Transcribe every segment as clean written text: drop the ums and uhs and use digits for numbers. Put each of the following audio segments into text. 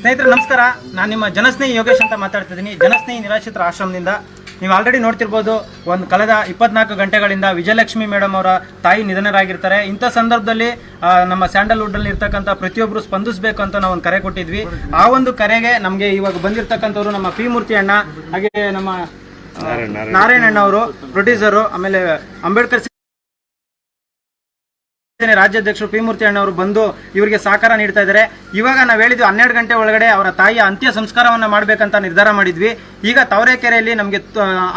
ಸ್ನೇಹಿತರೆ ನಮಸ್ಕಾರ. ನಾನು ನಿಮ್ಮ ಜನಸ್ನೇಹಿ ಯೋಗೇಶ್ ಅಂತ ಮಾತಾಡ್ತಿದ್ದೀನಿ. ಜನಸ್ನೇಹಿ ನಿರಾಶ್ರಿತರ ಆಶ್ರಮದಿಂದ. ನೀವು ಆಲ್ರೆಡಿ ನೋಡ್ತಿರ್ಬೋದು, ಕಳೆದ 24 ಗಂಟೆಗಳಿಂದ ವಿಜಯಲಕ್ಷ್ಮಿ ಮೇಡಮ್ ಅವರ ತಾಯಿ ನಿಧನರಾಗಿರ್ತಾರೆ. ಇಂಥ ಸಂದರ್ಭದಲ್ಲಿ ನಮ್ಮ ಸ್ಯಾಂಡಲ್ವುಡ್ನಲ್ಲಿ ಇರ್ತಕ್ಕಂಥ ಪ್ರತಿಯೊಬ್ಬರು ಸ್ಪಂದಿಸಬೇಕು ಅಂತ ನಾವು ಒಂದು ಕರೆ ಕೊಟ್ಟಿದ್ವಿ. ಆ ಒಂದು ಕರೆಗೆ ನಮಗೆ ಇವಾಗ ಬಂದಿರತಕ್ಕಂಥವ್ರು ನಮ್ಮ ಪಿ ಮೂರ್ತಿ ಅಣ್ಣ, ಹಾಗೆ ನಮ್ಮ ನಾರಾಯಣಣ್ಣ ಅವರು ಪ್ರೊಡ್ಯೂಸರು, ಆಮೇಲೆ ಅಂಬೇಡ್ಕರ್ ರಾಜ್ಯಾಧ್ಯಕ್ಷರು ಪಿ ಮೂರ್ತಿ ಅಣ್ಣವರು ಬಂದು ಇವರಿಗೆ ಸಹಕಾರ ನೀಡ್ತಾ ಇದ್ದಾರೆ. ಇವಾಗ ನಾವು ಹೇಳಿದ್ವಿ 12 ಗಂಟೆ ಒಳಗಡೆ ಅವರ ತಾಯಿಯ ಅಂತ್ಯ ಸಂಸ್ಕಾರವನ್ನು ಮಾಡಬೇಕಂತ ನಿರ್ಧಾರ ಮಾಡಿದ್ವಿ. ಈಗ ತಾವರೆಕೆರೆಯಲ್ಲಿ ನಮಗೆ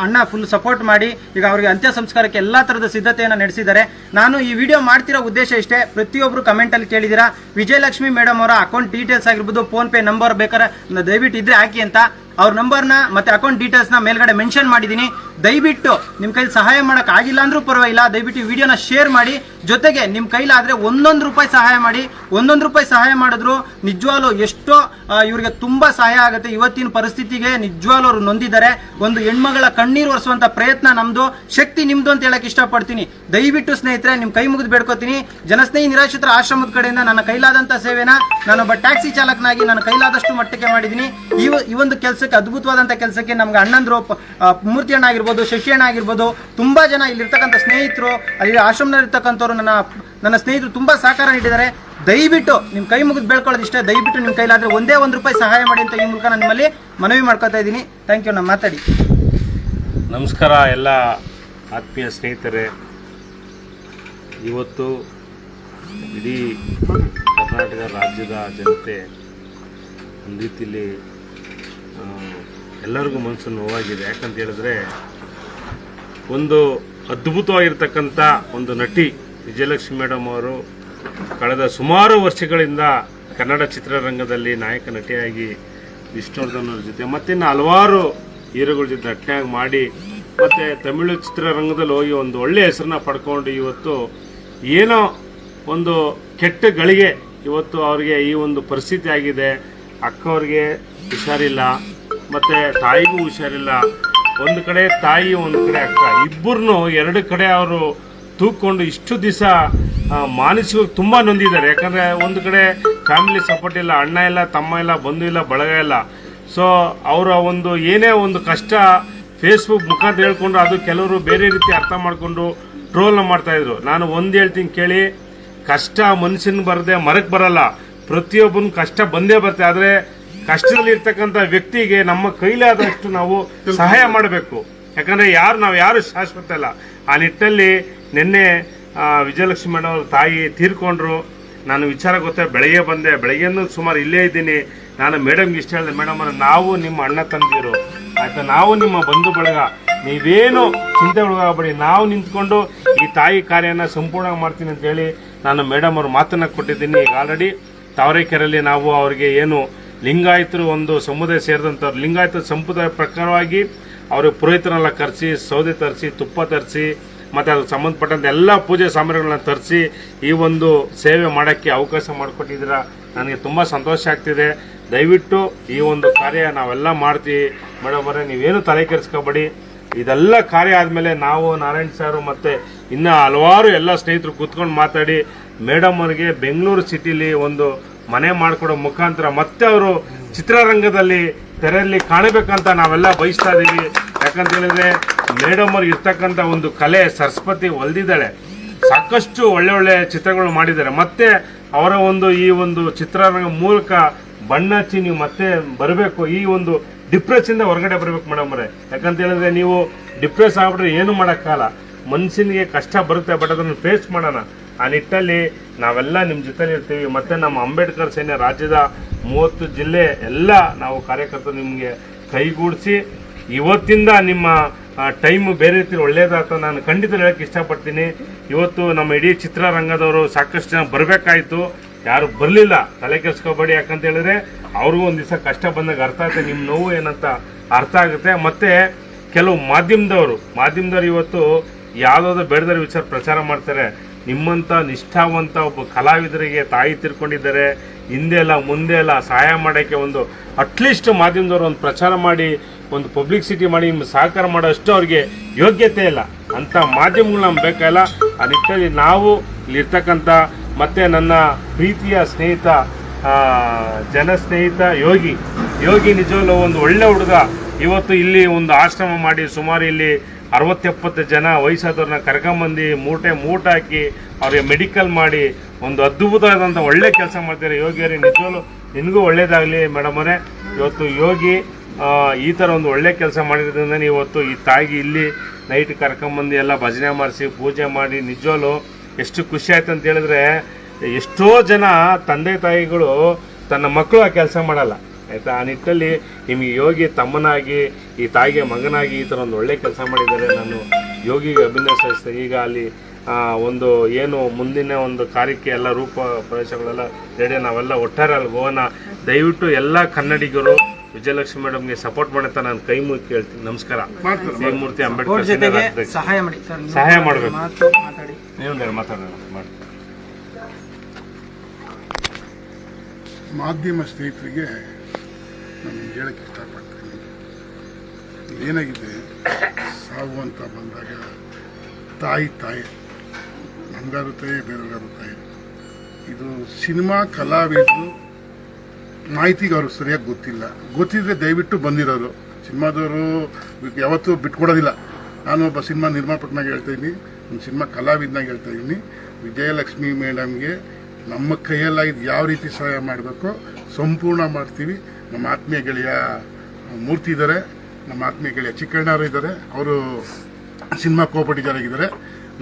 ಅಣ್ಣ ಫುಲ್ ಸಪೋರ್ಟ್ ಮಾಡಿ ಈಗ ಅವರಿಗೆ ಅಂತ್ಯ ಸಂಸ್ಕಾರಕ್ಕೆ ಎಲ್ಲ ಥರದ ಸಿದ್ಧತೆಯನ್ನು ನಡೆಸಿದ್ದಾರೆ. ನಾನು ಈ ವಿಡಿಯೋ ಮಾಡ್ತಿರೋ ಉದ್ದೇಶ ಇಷ್ಟೇ. ಪ್ರತಿಯೊಬ್ಬರು ಕಮೆಂಟಲ್ಲಿ ಕೇಳಿದ್ದೀರಾ ವಿಜಯಲಕ್ಷ್ಮಿ ಮೇಡಮ್ ಅವರ ಅಕೌಂಟ್ ಡೀಟೇಲ್ಸ್ ಆಗಿರ್ಬೋದು, ಫೋನ್ಪೇ ನಂಬರ್ ಬೇಕಾದ್ರೆ ದಯವಿಟ್ಟು ಇದ್ರೆ ಹಾಕಿ ಅಂತ. ಅವ್ರ ನಂಬರ್ನ ಮತ್ತೆ ಅಕೌಂಟ್ ಡೀಟೇಲ್ಸ್ನ ಮೇಲ್ಗಡೆ ಮೆನ್ಷನ್ ಮಾಡಿದ್ದೀನಿ. ದಯವಿಟ್ಟು ನಿಮ್ಮ ಕೈಲಿ ಸಹಾಯ ಮಾಡೋಕೆ ಆಗಿಲ್ಲ ಅಂದ್ರೂ ಪರವಾಗಿಲ್ಲ, ದಯವಿಟ್ಟು ಈ ವಿಡಿಯೋನ ಶೇರ್ ಮಾಡಿ. ಜೊತೆಗೆ ನಿಮ್ಮ ಕೈಲಾದರೆ 1 ರೂಪಾಯಿ ಸಹಾಯ ಮಾಡಿ. 1 ರೂಪಾಯಿ ಸಹಾಯ ಮಾಡಿದ್ರು ನಿಜವಾಗ್ಲೂ ಎಷ್ಟೋ ಇವರಿಗೆ ತುಂಬ ಸಹಾಯ ಆಗುತ್ತೆ. ಇವತ್ತಿನ ಪರಿಸ್ಥಿತಿಗೆ ನಿಜವಾಗ್ಲೂ ಅವರು ನೊಂದಿದ್ದಾರೆ. ಒಂದು ಹೆಣ್ಮಗಳ ಕಣ್ಣೀರು ಒರೆಸುವಂಥ ಪ್ರಯತ್ನ ನಮ್ಮದು, ಶಕ್ತಿ ನಿಮ್ಮದು ಅಂತ ಹೇಳಕ್ಕೆ ಇಷ್ಟಪಡ್ತೀನಿ. ದಯವಿಟ್ಟು ಸ್ನೇಹಿತರೆ ನಿಮ್ಮ ಕೈ ಮುಗಿದು ಬೇಡ್ಕೋತೀನಿ. ಜನಸ್ನೇಹಿ ನಿರಾಶ್ರಿತರ ಆಶ್ರಮದ ಕಡೆಯಿಂದ ನನ್ನ ಕೈಲಾದಂಥ ಸೇವೆನ ನಾನೊಬ್ಬ ಟ್ಯಾಕ್ಸಿ ಚಾಲಕನಾಗಿ ನನ್ನ ಕೈಲಾದಷ್ಟು ಮಟ್ಟಕ್ಕೆ ಮಾಡಿದ್ದೀನಿ. ಈ ಒಂದು ಕೆಲಸಕ್ಕೆ, ಅದ್ಭುತವಾದಂಥ ಕೆಲಸಕ್ಕೆ ನಮ್ಗೆ ಅಣ್ಣಂದ್ರು ಮೂರ್ತಿ ಅಣ್ಣ ಆಗಿರ್ಬೋದು, ಶಶಿ ಅಣ್ಣ ಆಗಿರ್ಬೋದು, ತುಂಬ ಜನ ಇಲ್ಲಿರ್ತಕ್ಕಂಥ ಸ್ನೇಹಿತರು, ಅಲ್ಲಿ ಆಶ್ರಮದಲ್ಲಿರ್ತಕ್ಕಂಥವ್ರು ನನ್ನ ಸ್ನೇಹಿತರು ತುಂಬ ಸಹಕಾರ ನೀಡಿದ್ದಾರೆ. ದಯವಿಟ್ಟು ನಿಮ್ಮ ಕೈ ಮುಗಿದು ಬೇಡ್ಕೊಳ್ಳೋದು ಇಷ್ಟ. ದಯವಿಟ್ಟು ನಿಮ್ಮ ಕೈಲಾದರೆ 1 ರೂಪಾಯಿ ಸಹಾಯ ಮಾಡಿ ಅಂತ ಈ ಮೂಲಕ ನಾನು ನಿಮ್ಮಲ್ಲಿ ಮನವಿ ಮಾಡ್ಕೊತಾ ಇದ್ದೀನಿ. Thank you. ನಾನು ಮಾತಾಡಿ. ನಮಸ್ಕಾರ ಎಲ್ಲ ಆತ್ಮೀಯ ಸ್ನೇಹಿತರೆ. ಇವತ್ತು ಇಡೀ ಕರ್ನಾಟಕ ರಾಜ್ಯದ ಜನತೆ ಒಂದು ರೀತಿಯಲ್ಲಿ ಎಲ್ಲರಿಗೂ ಮನಸ್ಸು ನೋವಾಗಿದೆ. ಯಾಕಂತ ಹೇಳಿದ್ರೆ, ಒಂದು ಅದ್ಭುತವಾಗಿರ್ತಕ್ಕಂಥ ಒಂದು ನಟಿ ವಿಜಯಲಕ್ಷ್ಮಿ ಮೇಡಮ್ ಅವರು ಕಳೆದ ಸುಮಾರು ವರ್ಷಗಳಿಂದ ಕನ್ನಡ ಚಿತ್ರರಂಗದಲ್ಲಿ ನಾಯಕ ನಟಿಯಾಗಿ ವಿಷ್ಣುವರ್ಧನ್ ಅವ್ರ ಜೊತೆ ಮತ್ತಿನ್ನು ಹಲವಾರು ಹೀರೋಗಳ ಜೊತೆ ನಟನೆಯಾಗಿ ಮಾಡಿ ಮತ್ತು ತಮಿಳು ಚಿತ್ರರಂಗದಲ್ಲಿ ಹೋಗಿ ಒಂದು ಒಳ್ಳೆಯ ಹೆಸರನ್ನ ಪಡ್ಕೊಂಡು ಇವತ್ತು ಏನೋ ಒಂದು ಕೆಟ್ಟ ಗಳಿಗೆ ಇವತ್ತು ಅವರಿಗೆ ಈ ಒಂದು ಪರಿಸ್ಥಿತಿ ಆಗಿದೆ. ಅಕ್ಕವ್ರಿಗೆ ಹುಷಾರಿಲ್ಲ, ಮತ್ತು ತಾಯಿಗೂ ಹುಷಾರಿಲ್ಲ. ಒಂದು ಕಡೆ ತಾಯಿ, ಒಂದು ಕಡೆ ಅಕ್ಕ, ಇಬ್ಬರನ್ನೂ 2 ಕಡೆ ಅವರು ತೂಕೊಂಡು ಇಷ್ಟು ದಿವಸ ಮಾನಸಿಕವಾಗಿ ತುಂಬ ನೊಂದಿದ್ದಾರೆ. ಯಾಕಂದರೆ ಒಂದು ಕಡೆ ಫ್ಯಾಮಿಲಿ ಸಪೋರ್ಟ್ ಇಲ್ಲ, ಅಣ್ಣ ಇಲ್ಲ, ತಮ್ಮ ಇಲ್ಲ, ಬಂಧು ಇಲ್ಲ, ಬಳಗ ಇಲ್ಲ. ಸೊ ಅವರ ಒಂದು ಏನೇ ಒಂದು ಕಷ್ಟ ಫೇಸ್ಬುಕ್ ಮುಖಾಂತರ ಹೇಳ್ಕೊಂಡು ಅದು ಕೆಲವರು ಬೇರೆ ರೀತಿ ಅರ್ಥ ಮಾಡಿಕೊಂಡು ಟ್ರೋಲ್ನ ಮಾಡ್ತಾಯಿದ್ರು. ನಾನು ಒಂದು ಹೇಳ್ತೀನಿ ಕೇಳಿ, ಕಷ್ಟ ಮನುಷ್ಯನ ಬರದೆ ಮರಕ್ಕೆ ಬರಲ್ಲ. ಪ್ರತಿಯೊಬ್ಬನ ಕಷ್ಟ ಬಂದೇ ಬರುತ್ತೆ. ಆದರೆ ಕಷ್ಟದಲ್ಲಿ ಇರ್ತಕ್ಕಂಥ ವ್ಯಕ್ತಿಗೆ ನಮ್ಮ ಕೈಲಾದಷ್ಟು ನಾವು ಸಹಾಯ ಮಾಡಬೇಕು. ಯಾಕಂದರೆ ನಾವು ಯಾರು ಶಾಶ್ವತ ಅಲ್ಲ. ಆ ನಿಟ್ಟಿನಲ್ಲಿ ನಿನ್ನೆ ವಿಜಯಲಕ್ಷ್ಮಿ ಮೇಡಮ್ ಅವ್ರ ತಾಯಿ ತೀರ್ಕೊಂಡ್ರು. ನಾನು ವಿಚಾರ ಗೊತ್ತೇ, ಬೆಳಗ್ಗೆ ಬಂದೆ, ಬೆಳಗ್ಗೆನೂ ಸುಮಾರು ಇಲ್ಲೇ ಇದ್ದೀನಿ. ನಾನು ಮೇಡಮ್ಗೆ ಇಷ್ಟ ಹೇಳಿದೆ, ಮೇಡಮ್ ನಾವು ನಿಮ್ಮ ಅಣ್ಣ ತಂದಿರು ಆಯಿತಾ, ನಾವು ನಿಮ್ಮ ಬಂಧು ಬಳಗ, ನೀವೇನು ಚಿಂತೆ ಒಳಗಾಗಬೇಡಿ, ನಾವು ನಿಂತ್ಕೊಂಡು ಈ ತಾಯಿ ಕಾರ್ಯನ ಸಂಪೂರ್ಣ ಮಾಡ್ತೀನಿ ಅಂತೇಳಿ ನಾನು ಮೇಡಮ್ ಅವ್ರ ಮಾತನ್ನು ಕೊಟ್ಟಿದ್ದೀನಿ. ಈಗ ಆಲ್ರೆಡಿ ತಾವರೆಕೆರೆಯಲ್ಲಿ ನಾವು ಅವ್ರಿಗೆ ಏನು ಲಿಂಗಾಯತರು ಒಂದು ಸಮುದಾಯ ಸೇರಿದಂಥವ್ರು, ಲಿಂಗಾಯತ ಸಂಪ್ರದಾಯ ಪ್ರಕಾರವಾಗಿ ಅವ್ರಿಗೆ ಪುರೋಹಿತರೆಲ್ಲ ಕರೆಸಿ, ಸೌದೆ ತರಿಸಿ, ತುಪ್ಪ ತರಿಸಿ, ಮತ್ತು ಅದಕ್ಕೆ ಸಂಬಂಧಪಟ್ಟಂಥ ಎಲ್ಲ ಪೂಜೆ ಸಾಮಗ್ರಿಗಳನ್ನ ತರಿಸಿ ಈ ಒಂದು ಸೇವೆ ಮಾಡೋಕ್ಕೆ ಅವಕಾಶ ಮಾಡಿಕೊಟ್ಟಿದ್ದೀರಾ. ನನಗೆ ತುಂಬ ಸಂತೋಷ ಆಗ್ತಿದೆ. ದಯವಿಟ್ಟು ಈ ಒಂದು ಕಾರ್ಯ ನಾವೆಲ್ಲ ಮಾಡ್ತೀವಿ ಮೇಡಮ್ ಅವರೇ, ನೀವೇನು ತಲೆ ಕೆಡಿಸ್ಕೋಬೇಡಿ. ಇದೆಲ್ಲ ಕಾರ್ಯ ಆದಮೇಲೆ ನಾವು ನಾರಾಯಣ್ ಸಾರು ಮತ್ತು ಇನ್ನು ಹಲವಾರು ಎಲ್ಲ ಸ್ನೇಹಿತರು ಕೂತ್ಕೊಂಡು ಮಾತಾಡಿ ಮೇಡಮ್ ಅವ್ರಿಗೆ ಬೆಂಗಳೂರು ಸಿಟಿಲಿ ಒಂದು ಮನೆ ಮಾಡಿಕೊಡೋ ಮುಖಾಂತರ ಮತ್ತೆ ಅವರು ಚಿತ್ರರಂಗದಲ್ಲಿ ತೆರೆಯಲ್ಲಿ ಕಾಣಬೇಕಂತ ನಾವೆಲ್ಲ ಬಯಸ್ತಾ ಇದ್ದೀವಿ. ಯಾಕಂತ ಹೇಳಿದ್ರೆ ಮೇಡಮ್ ಅವ್ರಿಗೆ ಇರ್ತಕ್ಕಂಥ ಒಂದು ಕಲೆ ಸರಸ್ವತಿ ಒಲ್ದಿದ್ದಾಳೆ. ಸಾಕಷ್ಟು ಒಳ್ಳೆ ಚಿತ್ರಗಳು ಮಾಡಿದ್ದಾರೆ. ಮತ್ತೆ ಅವರ ಒಂದು ಈ ಒಂದು ಚಿತ್ರರಂಗ ಮೂಲಕ ಬಣ್ಣ ಹಚ್ಚಿ ನೀವು ಮತ್ತೆ ಬರಬೇಕು, ಈ ಒಂದು ಡಿಪ್ರೆಸ್ಸಿಂದ ಹೊರಗಡೆ ಬರಬೇಕು ಮೇಡಮ್ ಅವರೇ. ಯಾಕಂತ ಹೇಳಿದ್ರೆ ನೀವು ಡಿಪ್ರೆಸ್ ಆಗ್ಬಿಟ್ರೆ ಏನು ಮಾಡೋಕ್ಕಾಗಲ್ಲ. ಮನುಷ್ಯನಿಗೆ ಕಷ್ಟ ಬರುತ್ತೆ, ಬಟ್ ಅದನ್ನು ಫೇಸ್ ಮಾಡೋಣ. ಆ ನಿಟ್ಟಿನಲ್ಲಿ ನಾವೆಲ್ಲ ನಿಮ್ಮ ಜೊತೆಲಿ ಇರ್ತೀವಿ. ಮತ್ತು ನಮ್ಮ ಅಂಬೇಡ್ಕರ್ ಸೇನೆ ರಾಜ್ಯದ 30 ಜಿಲ್ಲೆ ಎಲ್ಲ ನಾವು ಕಾರ್ಯಕರ್ತರು ನಿಮಗೆ ಕೈಗೂಡಿಸಿ ಇವತ್ತಿಂದ ನಿಮ್ಮ ಟೈಮು ಬೇರೆ ರೀತಿ ಒಳ್ಳೇದಾಗ್ತದೆ ನಾನು ಖಂಡಿತ ಹೇಳೋಕ್ಕೆ ಇಷ್ಟಪಡ್ತೀನಿ. ಇವತ್ತು ನಮ್ಮ ಇಡೀ ಚಿತ್ರರಂಗದವರು ಸಾಕಷ್ಟು ಜನ ಬರಬೇಕಾಯಿತು, ಯಾರು ಬರಲಿಲ್ಲ. ತಲೆ ಕೆಡಿಸ್ಕೋಬೇಡಿ. ಯಾಕಂತ ಹೇಳಿದ್ರೆ ಅವ್ರಿಗೂ ಒಂದು ದಿವಸ ಕಷ್ಟ ಬಂದಾಗ ಅರ್ಥ ಆಗುತ್ತೆ, ನಿಮ್ಮ ನೋವು ಏನಂತ ಅರ್ಥ ಆಗುತ್ತೆ. ಮತ್ತು ಕೆಲವು ಮಾಧ್ಯಮದವರು ಇವತ್ತು ಯಾವುದಾದ್ರು ಬೇಡದರ ವಿಚಾರ ಪ್ರಚಾರ ಮಾಡ್ತಾರೆ. ನಿಮ್ಮಂಥ ನಿಷ್ಠಾವಂತ ಒಬ್ಬ ಕಲಾವಿದರಿಗೆ ತಾಯಿ ತಿರ್ಕೊಂಡಿದ್ದಾರೆ, ಹಿಂದೆ ಎಲ್ಲ ಮುಂದೆ ಎಲ್ಲ ಸಹಾಯ ಮಾಡೋಕ್ಕೆ ಒಂದು ಅಟ್ಲೀಸ್ಟ್ ಮಾಧ್ಯಮದವರು ಒಂದು ಪ್ರಚಾರ ಮಾಡಿ, ಒಂದು ಪಬ್ಲಿಸಿಟಿ ಮಾಡಿ ನಿಮ್ಮ ಸಹಕಾರ ಮಾಡೋ ಅಷ್ಟು ಅವ್ರಿಗೆ ಯೋಗ್ಯತೆ ಇಲ್ಲ. ಅಂಥ ಮಾಧ್ಯಮಗಳು ನಮ್ಗೆ ಬೇಕಾಗಿಲ್ಲ. ಆ ನಿಟ್ಟಿನಲ್ಲಿ ನಾವು ಇಲ್ಲಿರ್ತಕ್ಕಂಥ ಮತ್ತು ನನ್ನ ಪ್ರೀತಿಯ ಸ್ನೇಹಿತ ಜನಸ್ನೇಹಿತ ಯೋಗಿ ನಿಜವಲ್ಲೂ ಒಂದು ಒಳ್ಳೆ ಹುಡುಗ. ಇವತ್ತು ಇಲ್ಲಿ ಒಂದು ಆಶ್ರಮ ಮಾಡಿ ಸುಮಾರು ಇಲ್ಲಿ 60-70 ಜನ ವಯಸ್ಸಾದವ್ರನ್ನ ಕರ್ಕೊಂಬಂದು ಮೂಟ ಹಾಕಿ ಅವ್ರಿಗೆ ಮೆಡಿಕಲ್ ಮಾಡಿ ಒಂದು ಅದ್ಭುತವಾದಂಥ ಒಳ್ಳೆ ಕೆಲಸ ಮಾಡ್ತಾರೆ. ಯೋಗಿಯವ್ರಿಗೆ ನಿಜವಲ್ಲೂ ನಿನಗೂ ಒಳ್ಳೇದಾಗಲಿ ಮೇಡಮ್ ಅವರೇ. ಇವತ್ತು ಯೋಗಿ ಈ ಥರ ಒಂದು ಒಳ್ಳೆ ಕೆಲಸ ಮಾಡಿರೋದ್ರಿಂದ ಇವತ್ತು ಈ ತಾಯಿಗೆ ಇಲ್ಲಿ ನೈಟ್ ಕರ್ಕೊಂಬಂದು ಎಲ್ಲ ಭಜನೆ ಮಾಡಿಸಿ ಪೂಜೆ ಮಾಡಿ ನಿಜವಲ್ಲೂ ಎಷ್ಟು ಖುಷಿ ಆಯ್ತು ಅಂತ ಹೇಳಿದ್ರೆ, ಎಷ್ಟೋ ಜನ ತಂದೆ ತಾಯಿಗಳು ತನ್ನ ಮಕ್ಕಳು ಆ ಕೆಲಸ ಮಾಡಲ್ಲ ಆಯಿತಾ. ಆ ನಿಟ್ಟಲ್ಲಿ ನಿಮಗೆ ಯೋಗಿ ತಮ್ಮನಾಗಿ ಈ ತಾಯಿಗೆ ಮಗನಾಗಿ ಈ ಥರ ಒಂದು ಒಳ್ಳೆ ಕೆಲಸ ಮಾಡಿದ್ದಾರೆ. ನಾನು ಯೋಗಿಗೆ ಅಭಿನಂದಿಸ್ತೇನೆ. ಈಗ ಅಲ್ಲಿ ಒಂದು ಏನು ಮುಂದಿನ ಒಂದು ಕಾರ್ಯಕ್ಕೆ ಎಲ್ಲ ರೂಪ ಪ್ರವೇಶಗಳೆಲ್ಲ ರೆಡಿ, ನಾವೆಲ್ಲ ಒಟ್ಟಾರೆ ಅಲ್ಲಿ ಹೋಗೋಣ. ದಯವಿಟ್ಟು ಎಲ್ಲ ಕನ್ನಡಿಗರು ವಿಜಯಲಕ್ಷ್ಮಿ ಮೇಡಮ್ಗೆ ಸಪೋರ್ಟ್ ಮಾಡುತ್ತಾ ನಾನು ಕೈ ಮುಗಿ ಕೇಳ್ತೀನಿ. ನಮಸ್ಕಾರ. ಜಯಮೂರ್ತಿ ಅಂಬೇಡ್ಕರ್ ಸಹಾಯ ಮಾಡಬೇಕು. ನೀವು ಮಾತಾಡೋಣ ಮಾಡಿ. ಮಾಧ್ಯಮ ಸ್ನೇಹಿತರಿಗೆ ನಾನು ಹೇಳಕ್ಕೆ ಇಷ್ಟಪಡ್ತೀನಿ, ಏನಾಗಿದೆ ಸಾವು ಅಂತ ಬಂದಾಗ ತಾಯಿ ನಮಗಾರು ತಾಯಿ, ಬೇರೆಯವ್ರಿಗಾರು ತಾಯಿ. ಇದು ಸಿನಿಮಾ ಕಲಾವಿದರು ಮಾಹಿತಿಗೆ ಅವ್ರಿಗೆ ಸರಿಯಾಗಿ ಗೊತ್ತಿದ್ರೆ ದಯವಿಟ್ಟು ಬಂದಿರೋರು. ಸಿನಿಮಾದವರು ಯಾವತ್ತೂ ಬಿಟ್ಕೊಡೋದಿಲ್ಲ. ನಾನು ಒಬ್ಬ ಸಿನಿಮಾ ನಿರ್ಮಾಪಕನಾಗಿ ಹೇಳ್ತಾ ಇದ್ದೀನಿ, ಒಂದು ಸಿನಿಮಾ ಕಲಾವಿದನಾಗಿ ಹೇಳ್ತಾ ಇದ್ದೀನಿ. ವಿಜಯಲಕ್ಷ್ಮಿ ಮೇಡಮ್ಗೆ ನಮ್ಮ ಕೈಯಲ್ಲಾಗಿದ್ದು ಯಾವ ರೀತಿ ಸಹಾಯ ಮಾಡಬೇಕೋ ಸಂಪೂರ್ಣ ಮಾಡ್ತೀವಿ. ನಮ್ಮ ಆತ್ಮೀಯ ಗೆಳೆಯ ಮೂರ್ತಿ ಇದ್ದಾರೆ, ನಮ್ಮ ಆತ್ಮೀಯ ಗೆಳೆಯ ಚಿಕ್ಕಣ್ಣವರು ಇದ್ದಾರೆ, ಅವರು ಸಿನಿಮಾ ಕೋಪಟಿಗರಾಗಿದ್ದಾರೆ.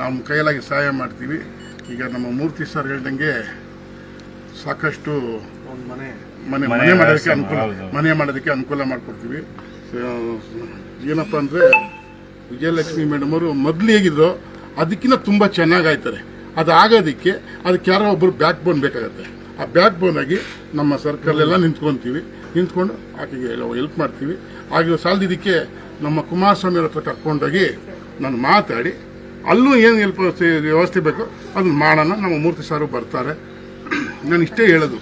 ನಮ್ಮ ಕೈಯಲ್ಲಾಗಿ ಸಹಾಯ ಮಾಡ್ತೀವಿ. ಈಗ ನಮ್ಮ ಮೂರ್ತಿ ಸರ್ ಹೇಳ್ದಂಗೆ ಸಾಕಷ್ಟು ಮನೆ ಮಾಡೋದಕ್ಕೆ ಅನುಕೂಲ ಮಾಡಿಕೊಡ್ತೀವಿ. ಏನಪ್ಪ ಅಂದರೆ ವಿಜಯಲಕ್ಷ್ಮಿ ಮೇಡಮ್ ಅವರು ಮೊದಲು ಹೇಗಿದ್ರು ಅದಕ್ಕಿಂತ ತುಂಬ ಚೆನ್ನಾಗಾಯ್ತಾರೆ. ಅದಾಗೋದಕ್ಕೆ ಅದಕ್ಕೆ ಯಾರೋ ಒಬ್ಬರು ಬ್ಯಾಕ್ ಬೋನ್ ಬೇಕಾಗತ್ತೆ. ಆ ಬ್ಯಾಕ್ ಬೋನಾಗಿ ನಮ್ಮ ಸರ್ಕಲೆಲ್ಲ ನಿಂತ್ಕೊಂಡು ಆಕೆಗೆ ಹೆಲ್ಪ್ ಮಾಡ್ತೀವಿ. ಹಾಗೆ ಸಾಲದಿದ್ದಕ್ಕೆ ನಮ್ಮ ಕುಮಾರಸ್ವಾಮಿ ಅವ್ರ ಹತ್ರ ಕರ್ಕೊಂಡೋಗಿ ನಾನು ಮಾತಾಡಿ ಅಲ್ಲೂ ಏನು ಹೆಲ್ಪ್ ವ್ಯವಸ್ಥೆ ಬೇಕೋ ಅದನ್ನು ಮಾಡೋಣ. ನಮ್ಮ ಮೂರ್ತಿ ಸಾರು ಬರ್ತಾರೆ. ನಾನು ಇಷ್ಟೇ ಹೇಳೋದು.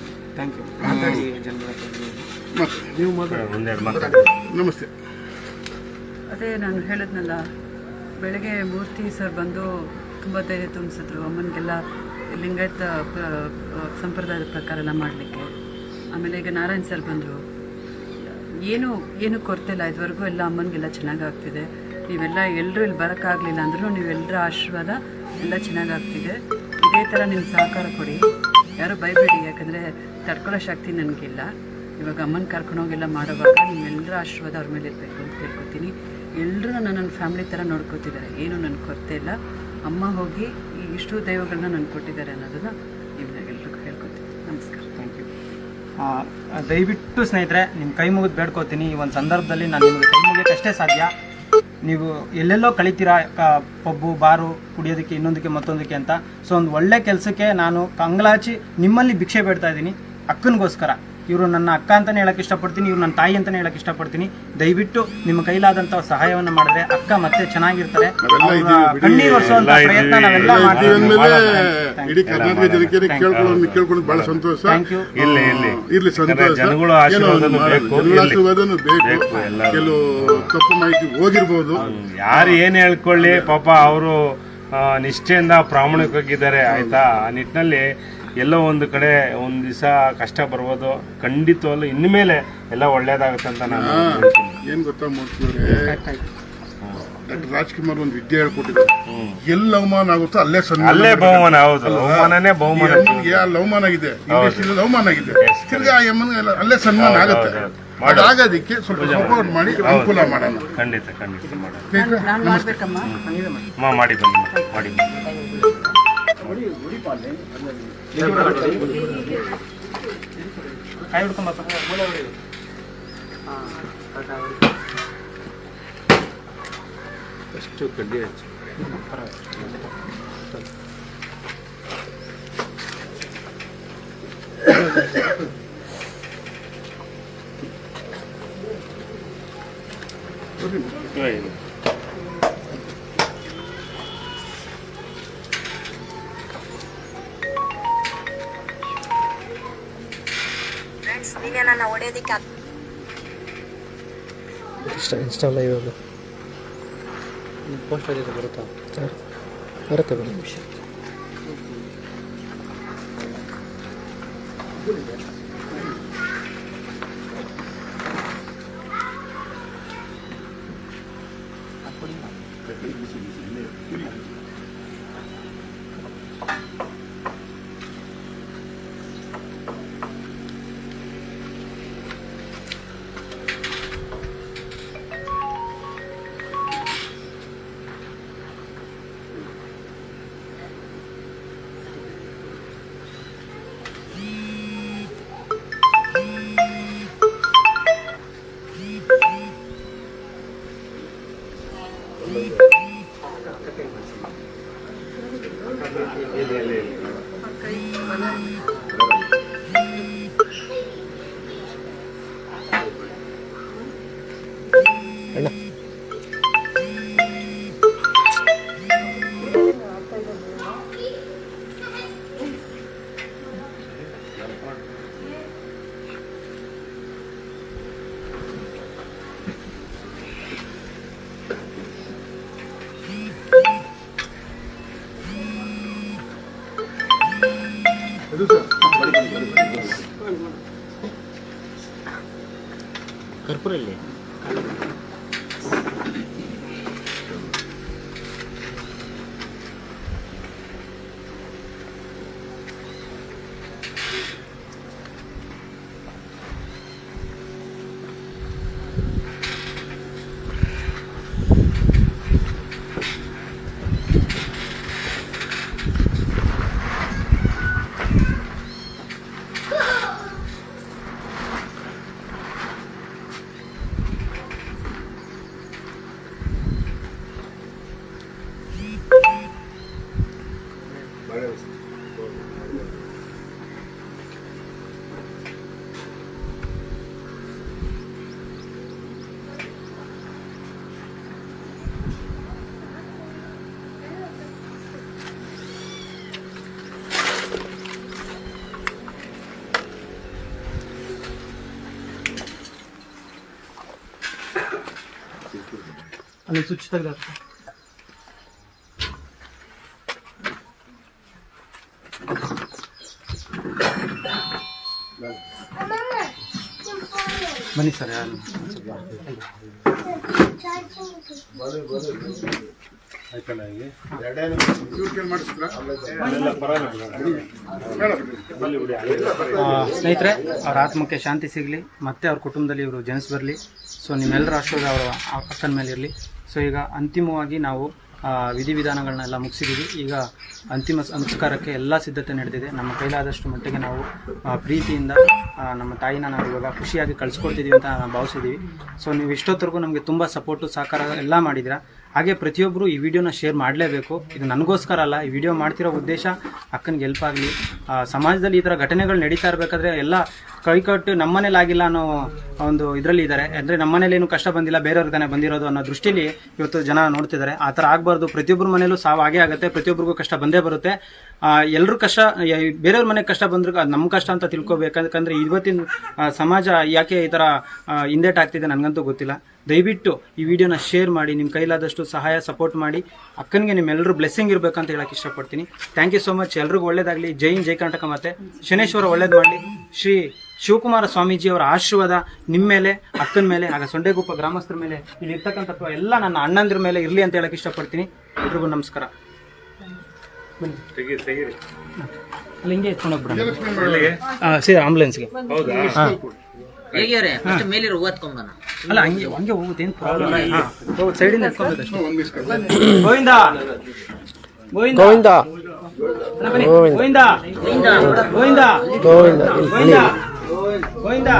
ನಮಸ್ತೆ. ಅದೇ ನಾನು ಹೇಳಿದ್ನಲ್ಲ, ಬೆಳಗ್ಗೆ ಮೂರ್ತಿ ಸರ್ ಬಂದು ತುಂಬ ಧೈರ್ಯ ತುಂಬಿಸಿದ್ರು ಅಮ್ಮನಿಗೆಲ್ಲ ಲಿಂಗಾಯತ ಸಂಪ್ರದಾಯದ ಪ್ರಕಾರ ಎಲ್ಲ ಮಾಡಲಿಕ್ಕೆ. ಆಮೇಲೆ ಈಗ ನಾರಾಯಣ್ ಸರ್ ಬಂದರು. ಏನು ಕೊರತೆ ಇಲ್ಲ, ಇದುವರೆಗೂ ಎಲ್ಲ ಅಮ್ಮನಿಗೆಲ್ಲ ಚೆನ್ನಾಗಾಗ್ತಿದೆ. ನೀವೆಲ್ಲ ಎಲ್ಲರೂ ಇಲ್ಲಿ ಬರೋಕ್ಕಾಗಲಿಲ್ಲ ಅಂದ್ರೂ ನೀವೆಲ್ಲರ ಆಶೀರ್ವಾದ ಎಲ್ಲ ಚೆನ್ನಾಗಾಗ್ತಿದೆ. ಇದೇ ಥರ ನಿಮ್ಮ ಸಹಕಾರ ಕೊಡಿ, ಯಾರೂ ಬೈಬೇಡಿ. ಯಾಕಂದರೆ ತಡ್ಕೊಳ್ಳೋ ಶಕ್ತಿ ನನಗಿಲ್ಲ. ಇವಾಗ ಅಮ್ಮನ ಕರ್ಕೊಂಡೋಗೆಲ್ಲ ಮಾಡೋವಾಗ ನಿಮ್ಮೆಲ್ಲರ ಆಶೀರ್ವಾದ ಅವ್ರ ಮೇಲೆ ಇರಬೇಕು ಅಂತ ಕೇಳ್ಕೊತೀನಿ. ಎಲ್ಲರೂ ನನ್ನ ಫ್ಯಾಮಿಲಿ ಥರ ನೋಡ್ಕೊತಿದ್ದಾರೆ, ಏನೂ ನನಗೆ ಕೊರತೆ ಇಲ್ಲ. ಅಮ್ಮ ಹೋಗಿ ಈ ಇಷ್ಟು ದೈವಗಳನ್ನ ನನಗೆ ಕೊಟ್ಟಿದ್ದಾರೆ ಅನ್ನೋದನ್ನು ನಿಮ್ಮೆಲ್ಲರಿಗೂ ಹೇಳ್ಕೊತೀನಿ. ನಮಸ್ಕಾರ. Thank you. ದಯವಿಟ್ಟು ಸ್ನೇಹಿತರೆ ನಿಮ್ಮ ಕೈ ಮುಗಿದು ಬೇಡ್ಕೋತೀನಿ. ಈ ಒಂದು ಸಂದರ್ಭದಲ್ಲಿ ನಾನು ನಿಮಗೆ ಕೈ ಮುಗಿಯೋಕ್ಕಷ್ಟೇ ಸಾಧ್ಯ. ನೀವು ಎಲ್ಲೆಲ್ಲೋ ಕಳಿತೀರಾ ಪಬ್ಬು ಬಾರು ಕುಡಿಯೋದಕ್ಕೆ, ಇನ್ನೊಂದಕ್ಕೆ ಮತ್ತೊಂದಕ್ಕೆ ಅಂತ. ಸೊ ಒಂದು ಒಳ್ಳೆ ಕೆಲಸಕ್ಕೆ ನಾನು ಕಂಗ್ಲಾಚಿ ನಿಮ್ಮಲ್ಲಿ ಭಿಕ್ಷೆ ಬೇಡ್ತಾ ಇದ್ದೀನಿ, ಅಕ್ಕನಿಗೋಸ್ಕರ. ಇವರು ನನ್ನ ಅಕ್ಕ ಅಂತಲೇ ಹೇಳಕ್ಕೆ ಇಷ್ಟಪಡ್ತೀನಿ, ಇವ್ರು ನನ್ನ ತಾಯಿ ಅಂತಲೇ ಹೇಳಕ್ಕೆ ಇಷ್ಟಪಡ್ತೀನಿ. ದಯವಿಟ್ಟು ನಿಮ್ಮ ಕೈಲಾದಂಥ ಸಹಾಯವನ್ನು ಮಾಡಿದ್ರೆ ಅಕ್ಕ ಮತ್ತೆ ಚೆನ್ನಾಗಿರ್ತಾರೆ. ಕಣ್ಣೀರು ಒರೆಸುವಂಥ ಪ್ರಯತ್ನ ನಾವೆಲ್ಲ ಇಡೀ ಕರ್ನಾಟಕ ಜನಕ್ಕೆ ಕೇಳ್ಕೊಂಡು ಬಹಳ ಸಂತೋಷ. ಇರ್ಲಿ ಸಂತೋಷ. ಜನಗಳ ಆಶೀರ್ವಾದನೂ ಬೇಕು. ಕೆಲವು ತಪ್ಪು ಮಾಹಿತಿ ಹೋಗಿರ್ಬೋದು. ಯಾರು ಏನು ಹೇಳ್ಕೊಳ್ಳಿ, ಪಾಪ ಅವರು ನಿಷ್ಠೆಯಿಂದ ಪ್ರಾಮಾಣಿಕವಾಗಿದ್ದಾರೆ ಆಯ್ತಾ. ಆ ನಿಟ್ಟಿನಲ್ಲಿ ಎಲ್ಲೋ ಒಂದು ಕಡೆ ಒಂದು ದಿವಸ ಕಷ್ಟ ಬರ್ಬೋದು, ಖಂಡಿತವಲ್ಲೂ ಇನ್ಮೇಲೆ ಎಲ್ಲ ಒಳ್ಳೇದಾಗುತ್ತೆ ಅಂತ ನಾನು ಏನ್ ಗೊತ್ತಾ ಮೂರ್ತಿಯವರೇ, ಡಾಕ್ಟರ್ ರಾಜ್ಕುಮಾರ್ ಒಂದು ವಿದ್ಯೆ ಹೇಳ್ಕೊಟ್ಟಿದ್ದಾರೆ. ಎಲ್ಲಿ ಅವಮಾನ ಆಗುತ್ತೋ ಅಲ್ಲೇ ಅಲ್ಲೇ ಬಹುಮಾನ. ಹೌದು, ಅವಮಾನನೇ ಬಹುಮಾನ. ಅವಮಾನ ಆಗಿದೆ, ಇಂಡಸ್ಟ್ರಿಯಲ್ಲಿ ಅವಮಾನ ಆಗಿದೆ, ತಿರ್ಗಾ ಅಲ್ಲೇ ಸನ್ಮಾನ ಆಗುತ್ತೆ. ಅದಾಗೋದಕ್ಕೆ ಸ್ವಲ್ಪ ಸಪೋರ್ಟ್ ಮಾಡಿ ಅನುಕೂಲ ಮಾಡೋಣ. ಖಂಡಿತ ಮಾಡೋಣ. ಮಾಡಿ ಬನ್ನಿ. ಕೈ ಹಿಡ್ಕೊಂಬಪ್ಪ. ಅಷ್ಟು ಕಡ್ಡಿ ಹಚ್ಚು. ಇನ್ಸ್ಟಾ ಲೈವ್ ಅದು ಪೋಸ್ಟ್ ಆಗಿದೆ, ಬರುತ್ತೆ ಬರುತ್ತೆ ನಿಮಿಷ. ಅಣ್ಣ ಕರ್ಪೂರ ಇಲ್ಲಿ ಅಲ್ಲಿ ಸ್ವಿಚ್ ತೆಗ್ದ ಬನ್ನಿ ಸರ್ ಯಾರು ಸ್ನೇಹಿತರೆ ಅವ್ರ ಆತ್ಮಕ್ಕೆ ಶಾಂತಿ ಸಿಗಲಿ ಮತ್ತೆ ಅವ್ರ ಕುಟುಂಬದಲ್ಲಿ ಇವರು ಜನಿಸ್ ಬರಲಿ. ಸೊ ನಿಮ್ಮೆಲ್ಲರ ಆಶೀರ್ವಾದ ಅವರ ಅಕ್ಕನ ಮೇಲೆ ಇರಲಿ. ಸೊ ಈಗ ಅಂತಿಮವಾಗಿ ನಾವು ವಿಧಿವಿಧಾನಗಳನ್ನೆಲ್ಲ ಮುಗಿಸಿದ್ದೀವಿ. ಈಗ ಅಂತಿಮ ಸಂಸ್ಕಾರಕ್ಕೆ ಎಲ್ಲ ಸಿದ್ಧತೆ ನಡೆದಿದೆ. ನಮ್ಮ ಕೈಲಾದಷ್ಟು ಮಟ್ಟಿಗೆ ನಾವು ಪ್ರೀತಿಯಿಂದ ನಮ್ಮ ತಾಯಿನ ನಾವು ಇವಾಗ ಖುಷಿಯಾಗಿ ಕಳಿಸ್ಕೊಡ್ತಿದ್ದೀವಿ ಅಂತ ನಾವು ಭಾವಿಸಿದ್ದೀವಿ. ಸೊ ನೀವು ಇಷ್ಟೊತ್ತರೆಗೂ ನಮಗೆ ತುಂಬ ಸಪೋರ್ಟು ಸಹಕಾರ ಎಲ್ಲ ಮಾಡಿದ್ದೀರಾ. ಹಾಗೆ ಪ್ರತಿಯೊಬ್ಬರು ಈ ವಿಡಿಯೋನ ಶೇರ್ ಮಾಡಲೇಬೇಕು. ಇದು ನನಗೋಸ್ಕರ ಅಲ್ಲ, ಈ ವಿಡಿಯೋ ಮಾಡ್ತಿರೋ ಉದ್ದೇಶ ಅಕ್ಕನಿಗೆ ಹೆಲ್ಪ್ ಆಗಲಿ. ಸಮಾಜದಲ್ಲಿ ಈ ಥರ ಘಟನೆಗಳು ನಡೀತಾ ಇರಬೇಕಾದ್ರೆ ಎಲ್ಲ ಕೈಕಟ್ಟು ನಮ್ಮನೇಲಿ ಆಗಿಲ್ಲ ಅನ್ನೋ ಒಂದು ಇದರಲ್ಲಿ ಇದ್ದಾರೆ. ಅಂದರೆ ನಮ್ಮನೇಲಿ ಏನು ಕಷ್ಟ ಬಂದಿಲ್ಲ, ಬೇರೆಯವ್ರಿಗೆ ತಾನೇ ಬಂದಿರೋದು ಅನ್ನೋ ದೃಷ್ಟಿಲಿ ಇವತ್ತು ಜನ ನೋಡ್ತಿದ್ದಾರೆ. ಆ ಥರ ಆಗಬಾರ್ದು. ಪ್ರತಿಯೊಬ್ಬರ ಮನೇಲೂ ಸಾವು ಆಗೇ ಆಗುತ್ತೆ, ಪ್ರತಿಯೊಬ್ಬರಿಗೂ ಕಷ್ಟ ಬಂದೇ ಬರುತ್ತೆ. ಎಲ್ಲರೂ ಕಷ್ಟ, ಬೇರೆಯವ್ರ ಮನೆಗೆ ಕಷ್ಟ ಬಂದರೂ ಅದು ನಮ್ಮ ಕಷ್ಟ ಅಂತ ತಿಳ್ಕೊಬೇಕಂದ್ರೆ ಇವತ್ತಿನ ಸಮಾಜ ಯಾಕೆ ಈ ಥರ ಹಿಂದೇಟಾಗ್ತಿದೆ ನನಗಂತೂ ಗೊತ್ತಿಲ್ಲ. ದಯವಿಟ್ಟು ಈ ವಿಡಿಯೋನ ಶೇರ್ ಮಾಡಿ, ನಿಮ್ಮ ಕೈಲಾದಷ್ಟು ಸಹಾಯ ಸಪೋರ್ಟ್ ಮಾಡಿ. ಅಕ್ಕನಿಗೆ ನಿಮ್ಮೆಲ್ಲರೂ ಬ್ಲೆಸ್ಸಿಂಗ್ ಇರಬೇಕಂತ ಹೇಳಕ್ಕೆ ಇಷ್ಟಪಡ್ತೀನಿ. Thank you so much. ಎಲ್ರಿಗೂ ಒಳ್ಳೇದಾಗಲಿ. ಜೈ ಹಿಂದ್, ಜೈ ಕರ್ನಾಟಕ. ಮತ್ತೆ ಶನೇಶ್ವರ ಒಳ್ಳೇದು ಮಾಡಲಿ. ಶ್ರೀ ಶಿವಕುಮಾರ ಸ್ವಾಮೀಜಿಯವರ ಆಶೀರ್ವಾದ ನಿಮ್ಮ ಮೇಲೆ, ಅಕ್ಕನ ಮೇಲೆ, ಆಗ ಸೊಂಡೆಗುಪ್ಪ ಗ್ರಾಮಸ್ಥರ ಮೇಲೆ, ಇಲ್ಲಿ ಇರ್ತಕ್ಕಂಥ ಎಲ್ಲ ನನ್ನ ಅಣ್ಣಂದ್ರ ಮೇಲೆ ಇರಲಿ ಅಂತ ಹೇಳಕ್ಕೆ ಇಷ್ಟಪಡ್ತೀನಿ. ಎಲ್ರಿಗೂ ನಮಸ್ಕಾರ. ಬನ್ನಿ ಅಲ್ಲಿ ಹಿಂಗೆ ಎತ್ಕೊಂಡೋಗ್ಬಿಡೋಣ ಸರಿ ಆಂಬುಲೆನ್ಸ್ಗೆ. ಹಾಂ ಹೇಗೆ ಮೇಲಿರೋ ಓದ್ಕೊಂಬನ ಅಲ್ಲ ಹಂಗೆ ಹಂಗೆ ಹೋಗುತ್ತೆ, ಏನು ಪ್ರಾಬ್ಲಮ್ ಇಲ್ಲ. ಸೈಡಿಂದ ಎತ್ಕೊಬೇಕಷ್ಟೇ. ಗೋವಿಂದ ಗೋವಿಂದ ಗೋವಿಂದ ಗೋವಿಂದ ಗೋವಿಂದ ಗೋವಿಂದ ಗೋವಿಂದ ಗೋವಿಂದ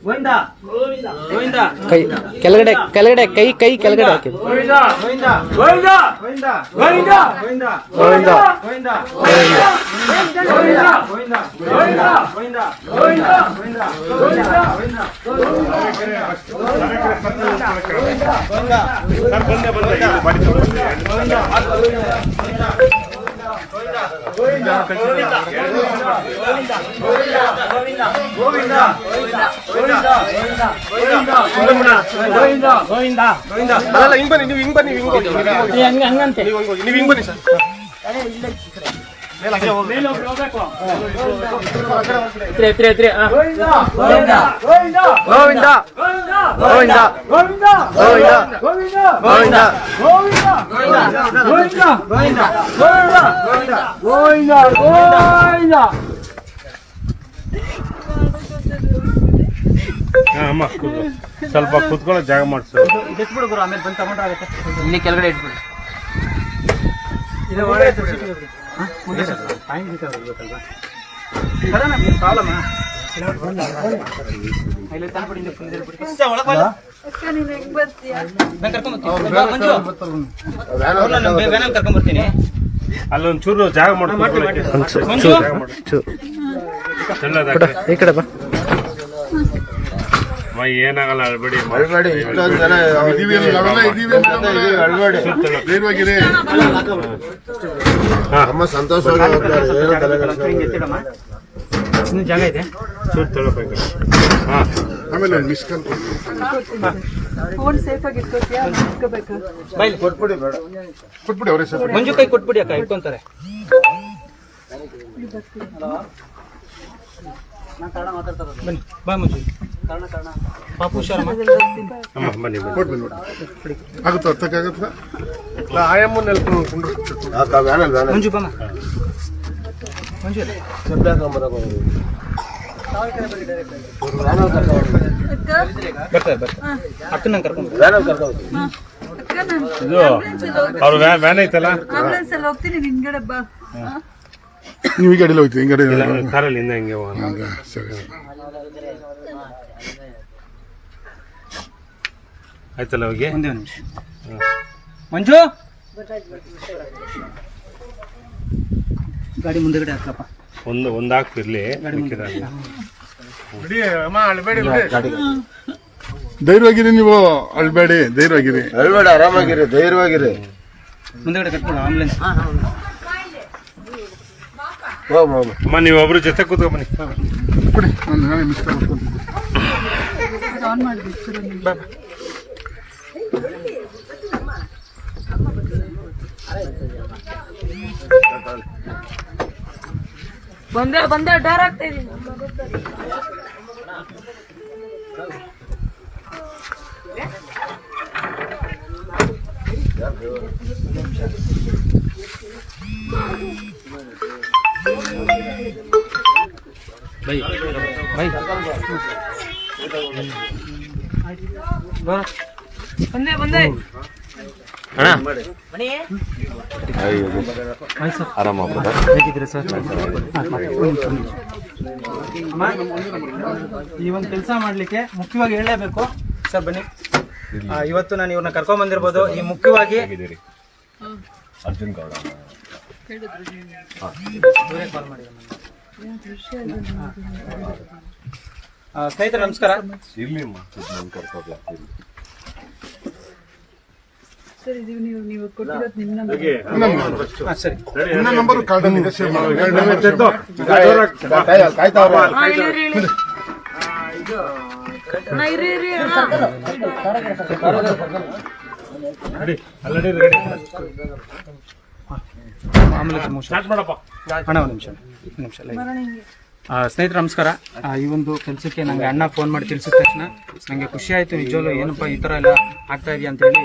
ಗೋವಿಂದ ಗೋವಿಂದ ಗೋವಿಂದ ಕೈ ಕೆಳಗಡೆ ಕೆಳಗಡೆ ಕೈ ಕೈ ಕೆಳಗಡೆ ಹಾಕಿ. ಗೋವಿಂದ ಗೋವಿಂದ ಗೋವಿಂದ ಗೋವಿಂದ ಗೋವಿಂದ ಗೋವಿಂದ ಗೋವಿಂದ ಗೋವಿಂದ ಗೋವಿಂದ ಗೋವಿಂದ ಗೋವಿಂದ ಗೋವಿಂದ ಗೋವಿಂದ ಅಲ್ಲ ಹಿಂಗ್ ಬನ್ನಿ, ನೀವು ಹಿಂಗ್ ಬನ್ನಿ, ಹಿಂಗ್ ಬನ್ನಿ, ಹಂಗಂತೆ ನೀವು ಹಿಂಗ್ ಬನ್ನಿ ಸರ್. ಅಮ್ಮ ಕೂತ್ಕೊ. ಸ್ವಲ್ಪ ಕೂತ್ಕೊಳ್ಳೋ ಜಾಗ ಮಾಡಿಸು. ಎತ್ಬಿಡು ಗುರು, ಆಮೇಲೆ ಬಂದು ತಗೊಂಡ್ರೆ ಆಗುತ್ತೆ. ಇಲ್ಲಿ ಕೆಳಗಡೆ ಇಟ್ಬಿಡಿ. ಇದು ಒಳ್ಳೆ ಪ್ರಾಬ್ಲಮ್ ಕರ್ಕೊಂಡ್ಬರ್ತೀನಿ. ಅಲ್ಲೊಂದ್ ಚೂರು ಜಾಗ ಮಾಡಿ ಈ ಕಡೆ ಬಾ. ಏನಾಗಲ್ಲ, ಅಳ್ಬೇಡಿ. ಇದೀವಿ ನಾವೆಲ್ಲ ಇದೀವಿ ಅಳ್ಬೇಡಿ, ಧೈರ್ಯವಾಗಿರಿ. ಅಮ್ಮ ಸಂತೋಷವಾಗಿ ಇನ್ನು ಜಾಗ ಇದೆ. ಚೂರು ತಗೋಬೇಕು. ಆಮೇಲೆ ಒಂದು ಮಿಸ್ ಕಾಲ್ ಫೋನ್ ಸೇಫ್ ಆಗಿ ಇಟ್ಕೋತೀಯಾ? ಇಟ್ಕೋಬೇಕು. ಬೈಲಿ ಕೊಟ್ಬಿಡಿ, ಬೇಡ ಕೊಟ್ಬಿಡಿ, ಅವರೇ ಸರ್. ಮಂಜು ಕೈ ಕೊಟ್ಬಿಡಿ ಅಕ್ಕ, ಇಟ್ಕೊಂತಾರೆ. ಬನ್ನಿ ಬಾ ಮಂಜು. ಪಾಪು ಹುಷಾರಮ್ಮ. ಅಮ್ಮ ಬನ್ನಿ ಬನ್ನಿ. ಕೊಟ್ಬಿಡಿ ನೋಡಿ, ಆಗುತ್ತಾ ಅರ್ಥಕ್ಕಾಗತ್ತ? ಆಯಮ್ಮನ ಮಂಜು ಬಮ್ಮ. ಮಂಜು ಬರ್ತಾರೆ ಅಕ್ಕನ ಕರ್ಕೊಂಡು. ಇದು ಅವ್ರ ವ್ಯಾನ್ ಐತಲ್ಲ, ಆಂಬುಲೆನ್ಸ್ ಅಲ್ಲಿ ಹೋಗ್ತೀನಿ, ನಿನ್ಗಡೆ ಬಾ. ನೀವು ಈ ಗಾಡಿಲಿ ಹೋಗ್ತೀವಿ, ಹಿಂಗಡೆ ಕಾರಲ್ಲಿ ಇಂದ ಹಿಂಗೆ ಹೋಗೋಣ. ಸರಿ. ಆಯ್ತಲ್ಲ ಹೋಗಿ. ಒಂದೇ ನಿಮಿಷ ಮಂಜು, ಗಾಡಿ ಮುಂದೆಗಡೆ ಹಾಕಪ್ಪ. ಒಂದು ಹಾಕ್ತಿರ್ಲಿ. ಧೈರ್ಯವಾಗಿರಿ, ನೀವು ಅಳ್ಬೇಡಿ, ಧೈರ್ಯವಾಗಿರಿ. ಅಳ್ಬೇಡಿ, ಆರಾಮಾಗಿರಿ, ಧೈರ್ಯವಾಗಿರಿ. ಮುಂದೆಗಡೆ ಕಟ್ಬಿಡು ಆಂಬುಲೆನ್ಸ್. ಅಮ್ಮ ನೀವು ಒಬ್ರು ಜೊತೆ ಕೂತ್ಕೊ ಬನ್ನಿ. ಕೊಡಿ, ನಾನು ಮಿಸ್ ಕಾಲ್ ಕೊಡ್ತೀನಿ. ಆನ್ ಮಾಡ್ಬೇಕು ಸರ್ ನೀವು. ಬಂದೆ ಡರ್ ಆಗ್ತಾ ಇದೀನಿ. ಬೈ ಬೈ ಬಂದೆ. ಹೇಗಿದ್ದೀರಾ ಸರ್? ಈ ಒಂದು ಕೆಲಸ ಮಾಡಲಿಕ್ಕೆ ಮುಖ್ಯವಾಗಿ ಹೇಳಲೇಬೇಕು ಸರ್. ಬನ್ನಿ, ಇವತ್ತು ನಾನು ಇವ್ರನ್ನ ಕರ್ಕೊಂಡ್ ಬಂದಿರ್ಬೋದು. ಈ ಮುಖ್ಯವಾಗಿ ಅರ್ಜುನ್ ಗೌಡ ಕಾಲ್ ಮಾಡಿ. ಸ್ನೇಹಿತರೆ ನಮಸ್ಕಾರ. ಇರ್ಲಿ ಸರ್ ಇದು ನೀವು ಕೊಟ್ಟಿರೋದು ನಿಮ್ಮ ನಂಬರ್. ಸರಿ, ಇನ್ನೊಂದು ನಂಬರ್ ಕಾರ್ಡಲ್ಲಿ ಇದೆ, ಸೇವ್ ಮಾಡಿ. ಅಣ್ಣ ಒಂದು ನಿಮಿಷ ಸ್ನೇಹಿತರೆ ನಮಸ್ಕಾರ. ಈ ಒಂದು ಕೆಲಸಕ್ಕೆ ನನಗೆ ಅಣ್ಣ ಫೋನ್ ಮಾಡಿ ತಿಳಿಸಿದ ತಕ್ಷಣ ನನಗೆ ಖುಷಿ ಆಯಿತು. ನಿಜವಲ್ಲೂ ಏನಪ್ಪ ಈ ಥರ ಎಲ್ಲ ಆಗ್ತಾ ಇದೆಯಾ ಅಂತೇಳಿ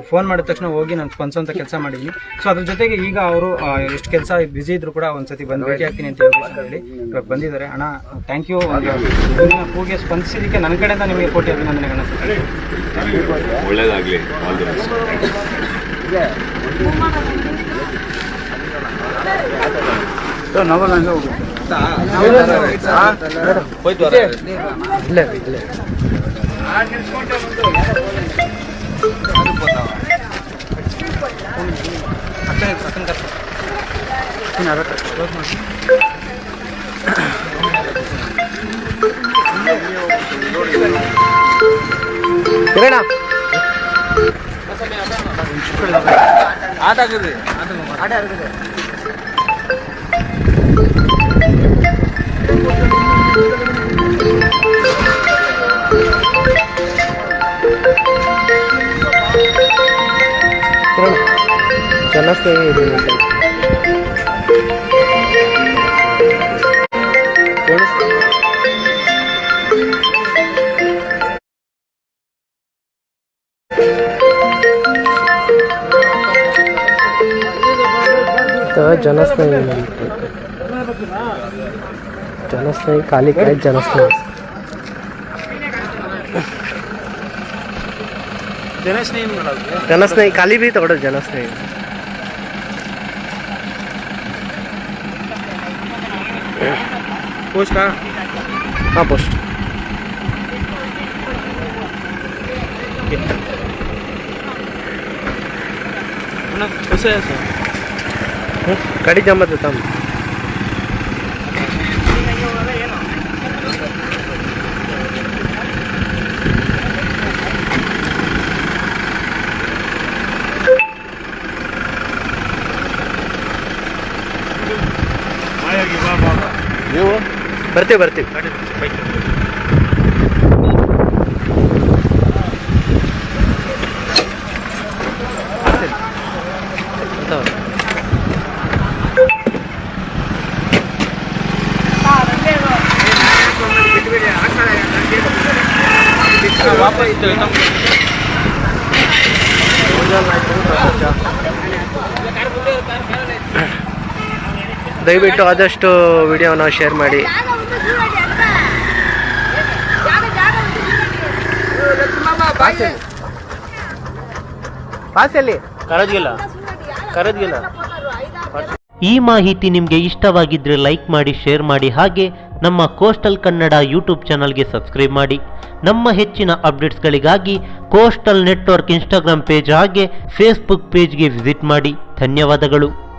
ಫೋನ್ ಮಾಡಿದ ತಕ್ಷಣ ಹೋಗಿ ನಾನು ಸ್ಪಂದಿಸೋಂಥ ಕೆಲಸ ಮಾಡಿದ್ದೀನಿ. ಸೊ ಅದ್ರ ಜೊತೆಗೆ ಈಗ ಅವರು ಎಷ್ಟು ಕೆಲಸ ಬ್ಯುಸಿ ಇದ್ರು ಕೂಡ ಒಂದ್ಸತಿ ಬಂದು ಭೇಟಿ ಆಗ್ತೀನಿ ಅಂತ ಹೇಳಿ ಇವಾಗ ಬಂದಿದ್ದಾರೆ. ಅಣ್ಣ ಥ್ಯಾಂಕ್ ಯು. ಕೂಗೆ ಸ್ಪಂದಿಸಿದ್ದಕ್ಕೆ ನನ್ನ ಕಡೆಯಿಂದ ನಿಮಗೆ ಕೋಟಿ ಅಭಿನಂದನೆಗಳನ್ನ. ಒಳ್ಳೇದಾಗ್ಲಿ. ಚೆನ್ನಾಗಿ ಜನಸ್ನೇಹಿ ಜನಸ್ನೇಹಿ ಖಾಲಿ काय ಜನಸ್ನೇಹಿ ಜನಸ್ನೇಹಿ ಖಾಲಿ भी ತಗೊಳ್ಳೋ ಜನಸ್ನೇಹಿ पोस्ट का हां पोस्ट कसं आहे असं गाडी जमत होता ನೀವು ಬರ್ತೀವಿ ದಯವಿಟ್ಟು ಆದಷ್ಟು ವಿಡಿಯೋನ ಶೇರ್ ಮಾಡಿ. ಈ ಮಾಹಿತಿ ನಿಮಗೆ ಇಷ್ಟವಾಗಿದ್ದರೆ ಲೈಕ್ ಮಾಡಿ, ಶೇರ್ ಮಾಡಿ, ಹಾಗೆ ನಮ್ಮ ಕೋಸ್ಟಲ್ ಕನ್ನಡ ಯೂಟ್ಯೂಬ್ ಚಾನಲ್ಗೆ ಸಬ್ಸ್ಕ್ರೈಬ್ ಮಾಡಿ. ನಮ್ಮ ಹೆಚ್ಚಿನ ಅಪ್ಡೇಟ್ಸ್ಗಳಿಗಾಗಿ ಕೋಸ್ಟಲ್ ನೆಟ್ವರ್ಕ್ ಇನ್ಸ್ಟಾಗ್ರಾಮ್ ಪೇಜ್ ಹಾಗೆ ಫೇಸ್ಬುಕ್ ಪೇಜ್ಗೆ ವಿಸಿಟ್ ಮಾಡಿ. ಧನ್ಯವಾದಗಳು.